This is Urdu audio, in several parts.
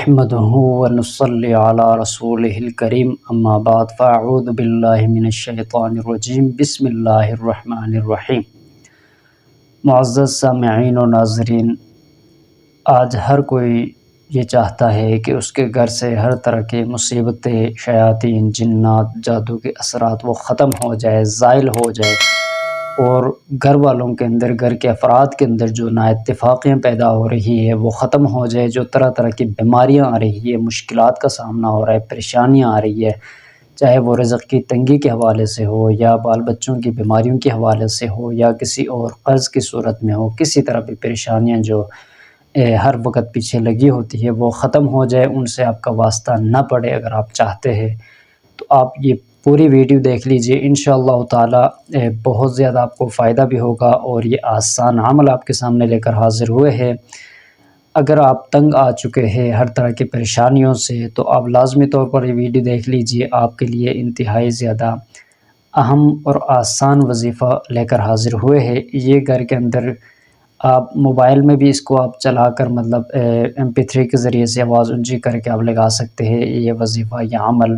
نحمده ونصلي على رسوله الكريم اما بعد فاعوذ باللہ من الشیطان الرجیم بسم اللہ الرحمن الرحیم۔ معزز سامعین و ناظرین، آج ہر کوئی یہ چاہتا ہے کہ اس کے گھر سے ہر طرح کے مصیبتیں، شیاطین، جنات، جادو کے اثرات وہ ختم ہو جائے، زائل ہو جائے، اور گھر والوں کے اندر، گھر کے افراد کے اندر جو نااتفاقیاں پیدا ہو رہی ہے وہ ختم ہو جائے، جو طرح طرح کی بیماریاں آ رہی ہے، مشکلات کا سامنا ہو رہا ہے، پریشانیاں آ رہی ہے، چاہے وہ رزق کی تنگی کے حوالے سے ہو، یا بال بچوں کی بیماریوں کے حوالے سے ہو، یا کسی اور قرض کی صورت میں ہو، کسی طرح کی پریشانیاں جو ہر وقت پیچھے لگی ہوتی ہے وہ ختم ہو جائے، ان سے آپ کا واسطہ نہ پڑے۔ اگر آپ چاہتے ہیں تو آپ یہ پوری ویڈیو دیکھ لیجئے، انشاءاللہ تعالی بہت زیادہ آپ کو فائدہ بھی ہوگا، اور یہ آسان عمل آپ کے سامنے لے کر حاضر ہوئے ہیں۔ اگر آپ تنگ آ چکے ہیں ہر طرح کی پریشانیوں سے تو آپ لازمی طور پر یہ ویڈیو دیکھ لیجئے، آپ کے لیے انتہائی زیادہ اہم اور آسان وظیفہ لے کر حاضر ہوئے ہیں۔ یہ گھر کے اندر آپ موبائل میں بھی اس کو آپ چلا کر MP3 کے ذریعے سے آواز اونچی کر کے آپ لگا سکتے ہیں۔ یہ وظیفہ، یہ عمل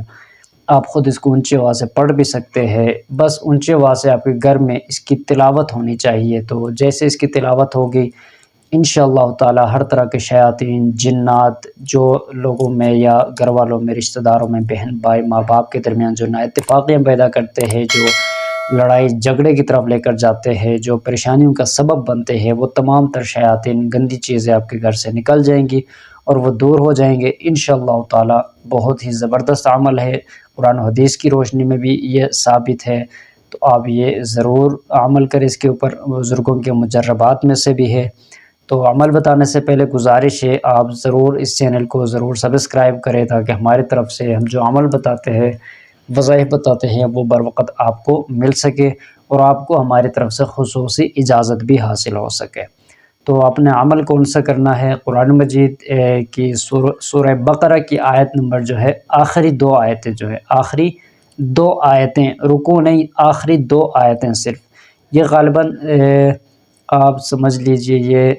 آپ خود اس کو اونچی آواز سے پڑھ بھی سکتے ہیں، بس اونچی آواز سے آپ کے گھر میں اس کی تلاوت ہونی چاہیے۔ تو جیسے اس کی تلاوت ہوگی انشاءاللہ تعالی ہر طرح کے شیاطین، جنات جو لوگوں میں یا گھر والوں میں، رشتہ داروں میں، بہن بھائی، ماں باپ کے درمیان جو نااتفاقیاں پیدا کرتے ہیں، جو لڑائی جھگڑے کی طرف لے کر جاتے ہیں، جو پریشانیوں کا سبب بنتے ہیں، وہ تمام تر شیاطین، گندی چیزیں آپ کے گھر سے نکل جائیں گی اور وہ دور ہو جائیں گے انشاءاللہ تعالی۔ بہت ہی زبردست عمل ہے، قرآن و حدیث کی روشنی میں بھی یہ ثابت ہے، تو آپ یہ ضرور عمل کریں اس کے اوپر، بزرگوں کے مجربات میں سے بھی ہے۔ تو عمل بتانے سے پہلے گزارش ہے آپ ضرور اس چینل کو ضرور سبسکرائب کریں، تاکہ ہماری طرف سے ہم جو عمل بتاتے ہیں، وظائف بتاتے ہیں، وہ بر وقت آپ کو مل سکے، اور آپ کو ہماری طرف سے خصوصی اجازت بھی حاصل ہو سکے۔ تو آپ نے عمل کون سا کرنا ہے؟ قرآن مجید کی سورہ بقرہ کی آیت نمبر جو ہے، آخری دو آیتیں جو ہے، آخری دو آیتیں، رکوع نہیں، آخری دو آیتیں صرف، یہ غالباً آپ سمجھ لیجئے یہ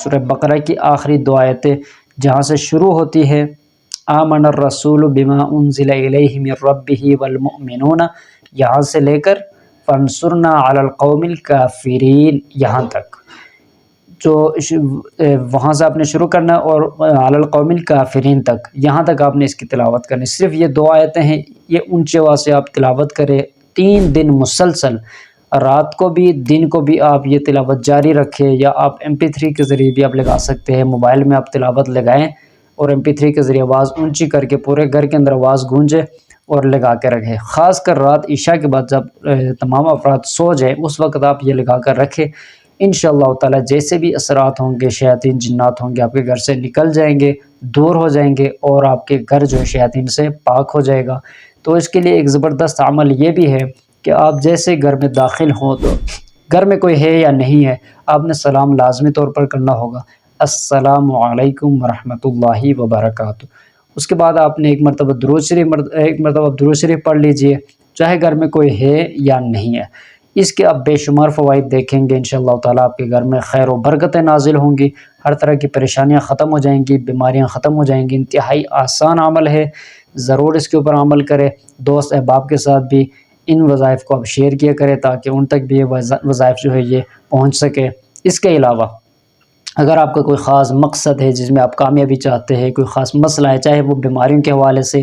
سورہ بقرہ کی آخری دو آیتیں جہاں سے شروع ہوتی ہے آمن الرسول بما انزل الیہ من ربہ والمؤمنون، یہاں سے لے کر فانصرنا علی القوم الکافرین یہاں تک، جو وہاں سے آپ نے شروع کرنا، اور علی القوم الکافرین تک، یہاں تک آپ نے اس کی تلاوت کرنی۔ صرف یہ دو آیتیں ہیں، یہ اونچی آواز سے آپ تلاوت کریں 3 دن مسلسل، رات کو بھی دن کو بھی آپ یہ تلاوت جاری رکھیں، یا آپ MP3 کے ذریعے بھی آپ لگا سکتے ہیں۔ موبائل میں آپ تلاوت لگائیں اور MP3 کے ذریعے آواز اونچی کر کے پورے گھر کے اندر آواز گونجے اور لگا کے رکھیں۔ خاص کر رات عشاء کے بعد جب تمام افراد سو جائیں اس وقت آپ یہ لگا کر رکھیں، انشاءاللہ تعالی جیسے بھی اثرات ہوں گے، شیاطین جنات ہوں گے، آپ کے گھر سے نکل جائیں گے، دور ہو جائیں گے، اور آپ کے گھر جو ہے شیاطین سے پاک ہو جائے گا۔ تو اس کے لیے ایک زبردست عمل یہ بھی ہے کہ آپ جیسے گھر میں داخل ہوں تو گھر میں کوئی ہے یا نہیں ہے، آپ نے سلام لازمی طور پر کرنا ہوگا، السلام علیکم ورحمۃ اللہ وبرکاتہ۔ اس کے بعد آپ نے ایک مرتبہ درود شریف پڑھ لیجئے، چاہے گھر میں کوئی ہے یا نہیں ہے۔ اس کے آپ بے شمار فوائد دیکھیں گے انشاءاللہ تعالیٰ، آپ کے گھر میں خیر و برکتیں نازل ہوں گی، ہر طرح کی پریشانیاں ختم ہو جائیں گی، بیماریاں ختم ہو جائیں گی۔ انتہائی آسان عمل ہے، ضرور اس کے اوپر عمل کریں۔ دوست احباب کے ساتھ بھی ان وظائف کو آپ شیئر کیا کریں، تاکہ ان تک بھی یہ وظائف جو ہے یہ پہنچ سکے۔ اس کے علاوہ اگر آپ کا کوئی خاص مقصد ہے جس میں آپ کامیابی چاہتے ہیں، کوئی خاص مسئلہ ہے، چاہے وہ بیماریوں کے حوالے سے،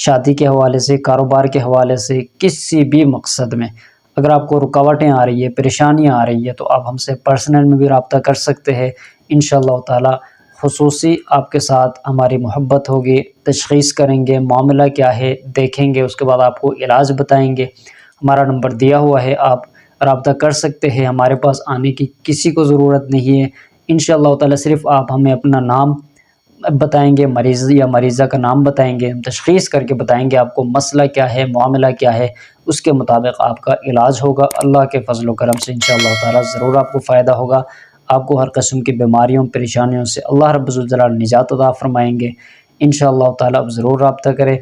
شادی کے حوالے سے، کاروبار کے حوالے سے، کسی بھی مقصد میں اگر آپ کو رکاوٹیں آ رہی ہے، پریشانیاں آ رہی ہے، تو آپ ہم سے پرسنل میں بھی رابطہ کر سکتے ہیں۔ انشاءاللہ تعالی خصوصی آپ کے ساتھ ہماری محبت ہوگی، تشخیص کریں گے معاملہ کیا ہے، دیکھیں گے، اس کے بعد آپ کو علاج بتائیں گے۔ ہمارا نمبر دیا ہوا ہے، آپ رابطہ کر سکتے ہیں، ہمارے پاس آنے کی کسی کو ضرورت نہیں ہے۔ انشاءاللہ تعالی صرف آپ ہمیں اپنا نام بتائیں گے، مریض یا مریضہ کا نام بتائیں گے، ہم تشخیص کر کے بتائیں گے آپ کو مسئلہ کیا ہے، معاملہ کیا ہے، اس کے مطابق آپ کا علاج ہوگا۔ اللہ کے فضل و کرم سے انشاءاللہ تعالی ضرور آپ کو فائدہ ہوگا، آپ کو ہر قسم کی بیماریوں، پریشانیوں سے اللہ رب الجلال نجات عطا فرمائیں گے انشاءاللہ تعالی۔ آپ ضرور رابطہ کریں،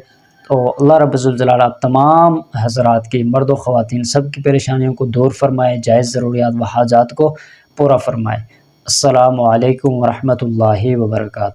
تو اللہ رب الجلال آپ تمام حضرات کی، مرد و خواتین سب کی پریشانیوں کو دور فرمائے، جائز ضروریات و حاجات کو پورا فرمائے۔ السلام علیکم ورحمۃ اللہ وبرکاتہ۔